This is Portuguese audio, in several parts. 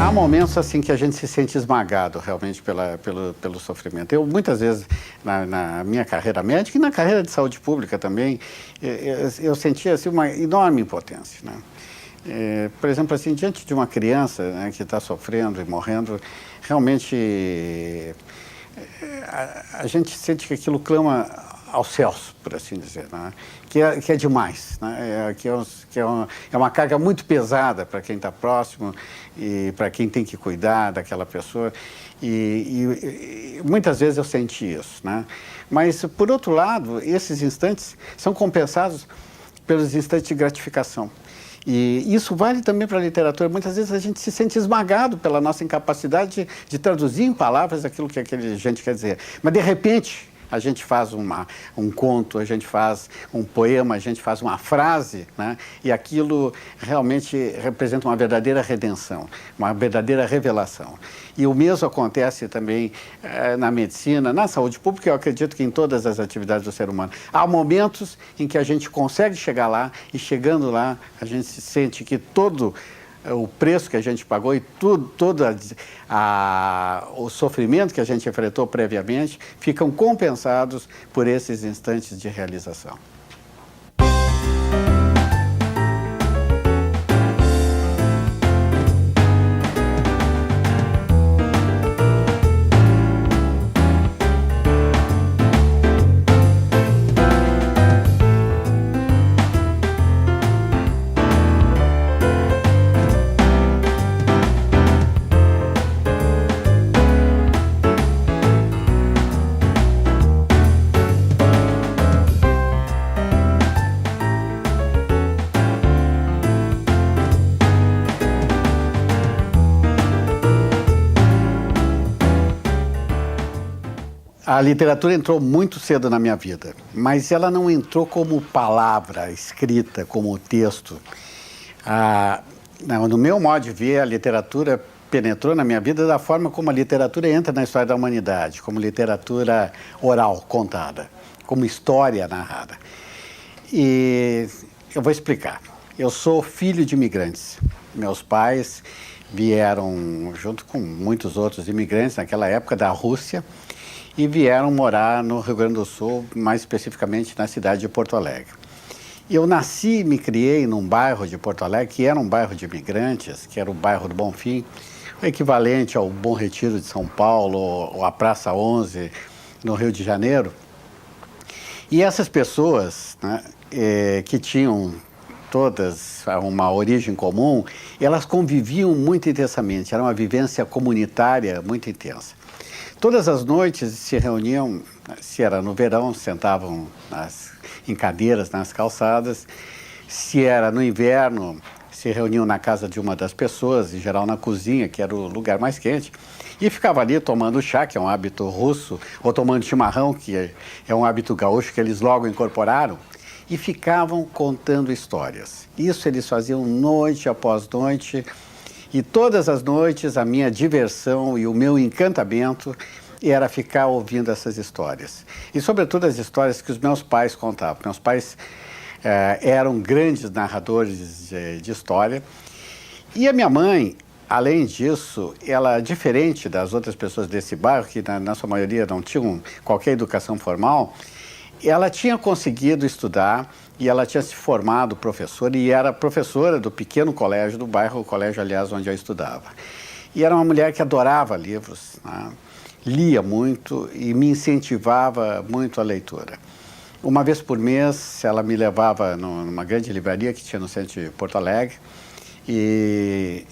Há momentos assim que a gente se sente esmagado realmente pelo sofrimento. Eu, muitas vezes, na minha carreira médica e na carreira de saúde pública também, eu sentia assim, uma enorme impotência, né? Por exemplo, assim, diante de uma criança, né, que está sofrendo e morrendo, realmente a gente sente que aquilo clama aos céus, por assim dizer, né? Que é demais, né? É uma carga muito pesada para quem está próximo e para quem tem que cuidar daquela pessoa. E muitas vezes eu senti isso, né? Mas, por outro lado, esses instantes são compensados pelos instantes de gratificação. E isso vale também para a literatura. Muitas vezes a gente se sente esmagado pela nossa incapacidade de traduzir em palavras aquilo que aquele gente quer dizer. Mas, de repente, a gente faz um conto, a gente faz um poema, a gente faz uma frase, né? E aquilo realmente representa uma verdadeira redenção, uma verdadeira revelação. E o mesmo acontece também na medicina, na saúde pública, eu acredito que em todas as atividades do ser humano. Há momentos em que a gente consegue chegar lá e, chegando lá, a gente sente que todo o preço que a gente pagou e todo o sofrimento que a gente enfrentou previamente ficam compensados por esses instantes de realização. A literatura entrou muito cedo na minha vida, mas ela não entrou como palavra escrita, como texto. No meu modo de ver, a literatura penetrou na minha vida da forma como a literatura entra na história da humanidade, como literatura oral, contada, como história narrada. E eu vou explicar. Eu sou filho de imigrantes. Meus pais vieram, junto com muitos outros imigrantes naquela época, da Rússia, e vieram morar no Rio Grande do Sul, mais especificamente na cidade de Porto Alegre. Eu nasci e me criei num bairro de Porto Alegre, que era um bairro de imigrantes, que era o bairro do Bonfim, o equivalente ao Bom Retiro de São Paulo, ou a Praça 11, no Rio de Janeiro. E essas pessoas, né, que tinham todas uma origem comum, elas conviviam muito intensamente, era uma vivência comunitária muito intensa. Todas as noites se reuniam, se era no verão, sentavam em cadeiras nas calçadas. Se era no inverno, se reuniam na casa de uma das pessoas, em geral na cozinha, que era o lugar mais quente, e ficava ali tomando chá, que é um hábito russo, ou tomando chimarrão, que é um hábito gaúcho que eles logo incorporaram, e ficavam contando histórias. Isso eles faziam noite após noite. E todas as noites a minha diversão e o meu encantamento era ficar ouvindo essas histórias. E sobretudo as histórias que os meus pais contavam. Meus pais eram grandes narradores de história. E a minha mãe, além disso, ela, diferente das outras pessoas desse bairro, que na sua maioria não tinham qualquer educação formal, ela tinha conseguido estudar e ela tinha se formado professora e era professora do pequeno colégio do bairro, o colégio, aliás, onde eu estudava. E era uma mulher que adorava livros, né? Lia muito e me incentivava muito a leitura. Uma vez por mês, ela me levava numa grande livraria que tinha no centro de Porto Alegre e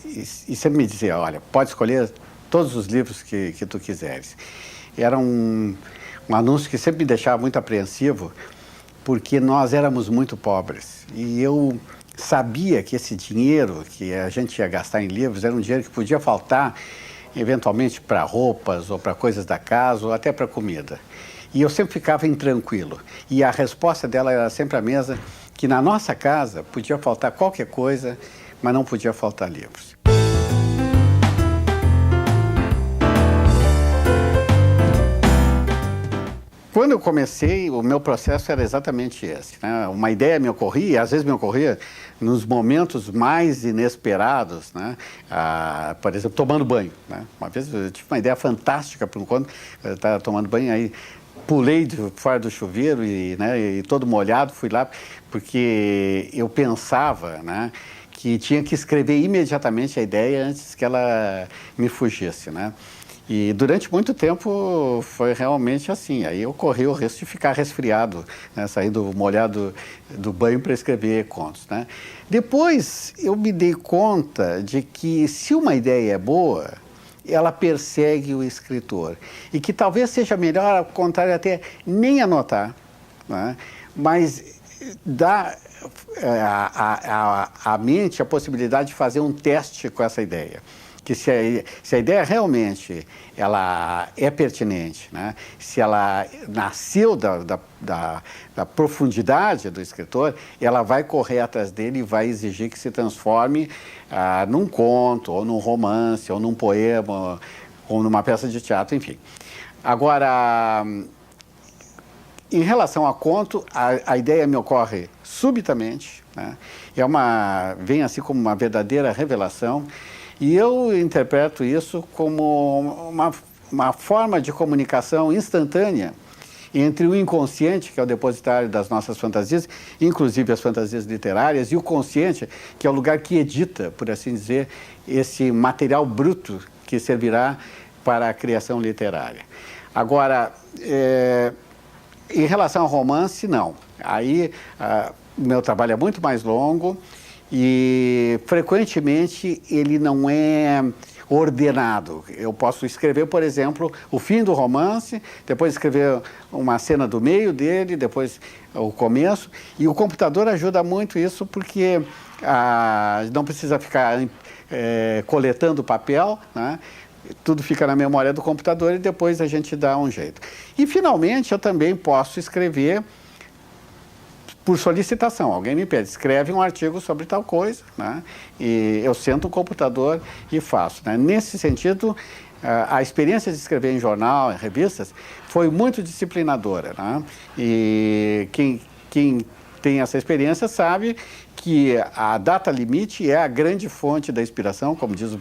sempre me dizia, olha, pode escolher todos os livros que tu quiseres. Era um anúncio que sempre me deixava muito apreensivo, porque nós éramos muito pobres. E eu sabia que esse dinheiro que a gente ia gastar em livros era um dinheiro que podia faltar, eventualmente, para roupas, ou para coisas da casa, ou até para comida. E eu sempre ficava intranquilo. E a resposta dela era sempre a mesma, que na nossa casa podia faltar qualquer coisa, mas não podia faltar livros. Quando eu comecei, o meu processo era exatamente esse, né? Uma ideia me ocorria, e às vezes me ocorria nos momentos mais inesperados, né? Por exemplo, tomando banho, né? Uma vez eu tive uma ideia fantástica, por enquanto, eu estava tomando banho, aí pulei fora do chuveiro e todo molhado, fui lá, porque eu pensava, né, que tinha que escrever imediatamente a ideia antes que ela me fugisse, né? E durante muito tempo foi realmente assim. Aí eu corri o risco de ficar resfriado, né? Sair molhado do banho para escrever contos, né? Depois eu me dei conta de que se uma ideia é boa, ela persegue o escritor. E que talvez seja melhor, ao contrário, até nem anotar, né? Mas dá à mente a possibilidade de fazer um teste com essa ideia. Que se a ideia realmente ela é pertinente, né? Se ela nasceu da profundidade do escritor, ela vai correr atrás dele e vai exigir que se transforme num conto, ou num romance, ou num poema, ou numa peça de teatro, enfim. Agora, em relação a conto, a ideia me ocorre subitamente, né? Vem assim como uma verdadeira revelação. E eu interpreto isso como uma forma de comunicação instantânea entre o inconsciente, que é o depositário das nossas fantasias, inclusive as fantasias literárias, e o consciente, que é o lugar que edita, por assim dizer, esse material bruto que servirá para a criação literária. Agora, em relação ao romance, não. Aí, o meu trabalho é muito mais longo, e frequentemente ele não é ordenado. Eu posso escrever, por exemplo, o fim do romance, depois escrever uma cena do meio dele, depois o começo, e o computador ajuda muito isso porque não precisa ficar coletando papel, né? Tudo fica na memória do computador e depois a gente dá um jeito. E finalmente eu também posso escrever por solicitação. Alguém me pede, escreve um artigo sobre tal coisa, né? E eu sento o computador e faço, né? Nesse sentido, a experiência de escrever em jornal, em revistas, foi muito disciplinadora, né? E quem tem essa experiência sabe que a data limite é a grande fonte da inspiração, como diz o